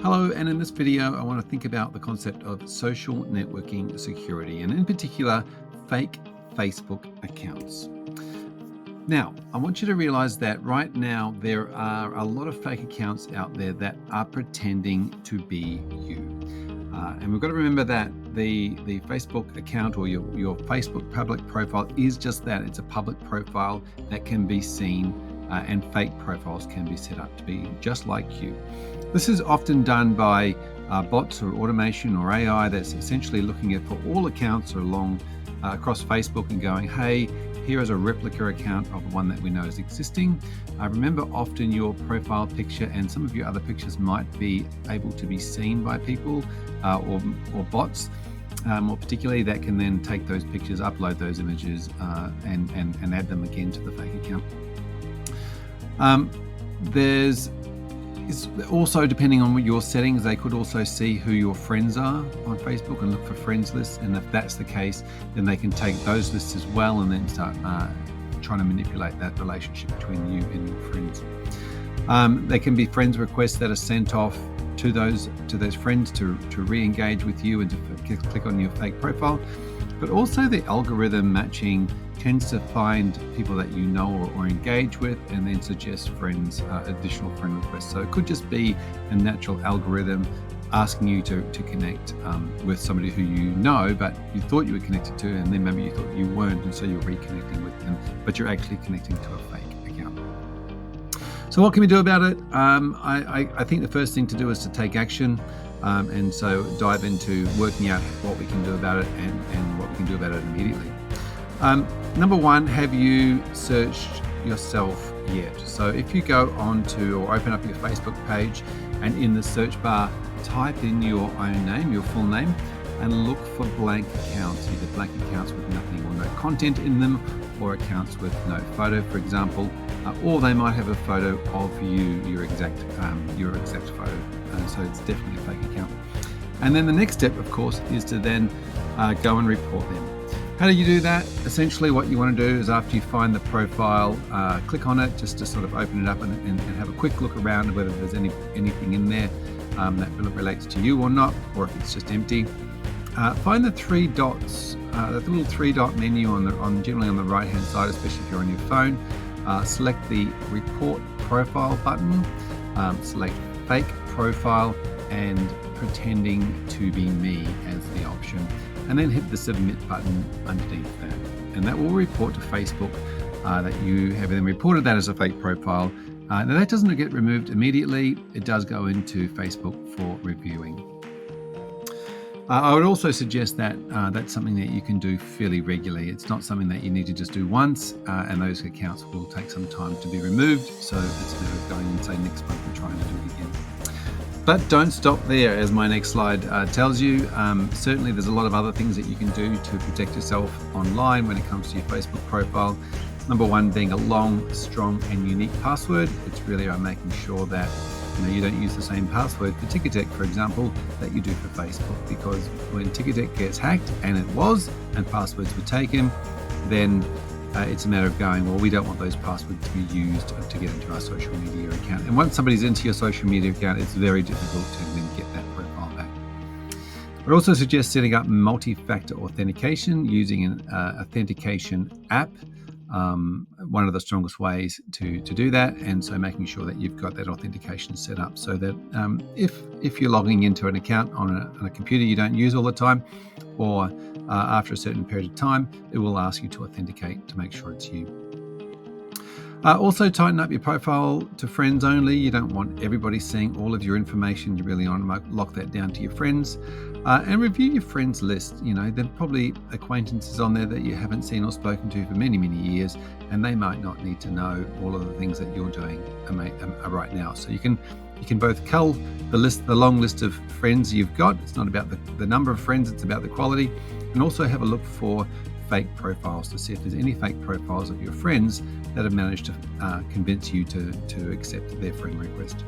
Hello, and in this video, I want to think about the concept of social networking security, and in particular, fake Facebook accounts. Now, I want you to realize that right now, there are a lot of fake accounts out there that are pretending to be you. And we've got to remember that the Facebook account or your Facebook public profile is just that. It's a public profile that can be seen, and fake profiles can be set up to be just like you. This is often done by bots or automation or AI that's essentially looking at for all accounts across Facebook and going, hey, here is a replica account of the one that we know is existing. Remember, often your profile picture and some of your other pictures might be able to be seen by people or bots, more particularly that can then take those pictures, upload those images, and add them again to the fake account. It's also, depending on your settings, they could also see who your friends are on Facebook and look for friends lists. And if that's the case, then they can take those lists as well and then start trying to manipulate that relationship between you and your friends. There can be friends requests that are sent off to those friends to re-engage with you and to click on your fake profile. But also the algorithm matching tends to find people that you know or engage with and then suggest additional friend requests. So it could just be a natural algorithm asking you to connect with somebody who you know, but you thought you were connected to, and then maybe you thought you weren't, and so you're reconnecting with them, but you're actually connecting to a fake account. So what can we do about it? I think the first thing to do is to take action. And so dive into working out what we can do about it and what we can do about it immediately. Number one, have you searched yourself yet? So if you go onto or open up your Facebook page and in the search bar, type in your own name, your full name, and look for blank accounts, either blank accounts with nothing or no content in them, or accounts with no photo, for example, or they might have a photo of you, your exact photo. So it's definitely a fake account. And then the next step, of course, is to then go and report them. How do you do that? Essentially, what you want to do is after you find the profile, click on it just to sort of open it up and have a quick look around whether there's anything in there that relates to you or not, or if it's just empty. Find the three dots, the little three-dot menu generally on the right-hand side, especially if you're on your phone. Select the Report Profile button, select Fake Profile and Pretending to be Me as the option, and then hit the Submit button underneath that. And that will report to Facebook that you have then reported that as a fake profile. Now that doesn't get removed immediately, it does go into Facebook for reviewing. I would also suggest that that's something that you can do fairly regularly. It's not something that you need to just do once, and those accounts will take some time to be removed. So it's a matter of going and say next month and trying to do it again. But don't stop there, as my next slide tells you. Certainly there's a lot of other things that you can do to protect yourself online when it comes to your Facebook profile. Number one being a long, strong and unique password. It's really about making sure that you don't use the same password for Ticketek, for example, that you do for Facebook, because when Ticketek gets hacked, and it was, and passwords were taken, then it's a matter of going, well, we don't want those passwords to be used to get into our social media account. And once somebody's into your social media account, it's very difficult to then get that profile back. I would also suggest setting up multi-factor authentication using an authentication app. One of the strongest ways to do that, and so making sure that you've got that authentication set up so that if you're logging into an account on a computer you don't use all the time, or after a certain period of time, it will ask you to authenticate to make sure it's you. Also, tighten up your profile to friends only. You don't want everybody seeing all of your information. You really want to lock that down to your friends. And review your friends list. There are probably acquaintances on there that you haven't seen or spoken to for many, many years, and they might not need to know all of the things that you're doing right now. So you can both cull the long list of friends you've got. It's not about the number of friends, it's about the quality. And also have a look for fake profiles to see if there's any fake profiles of your friends that have managed to convince you to accept their friend request.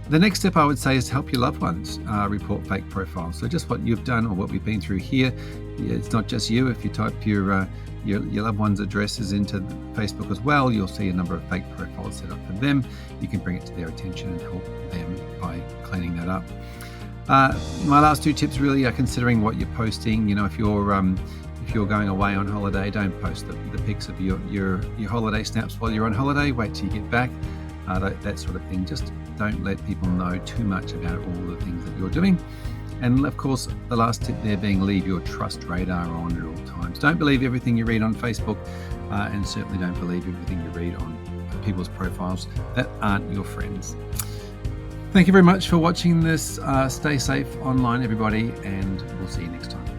The next step I would say is to help your loved ones report fake profiles. So just what you've done or what we've been through here, it's not just you. If you type your your loved one's addresses into Facebook as well, you'll see a number of fake profiles set up for them. You can bring it to their attention and help them by cleaning that up. My last two tips really are considering what you're posting. If you're going away on holiday, don't post the pics of your holiday snaps while you're on holiday. Wait till you get back. That sort of thing. Just don't let people know too much about all the things that you're doing. And of course, the last tip there being leave your trust radar on at all times. Don't believe everything you read on Facebook, and certainly don't believe everything you read on people's profiles that aren't your friends. Thank you very much for watching this. Stay safe online, everybody, and we'll see you next time.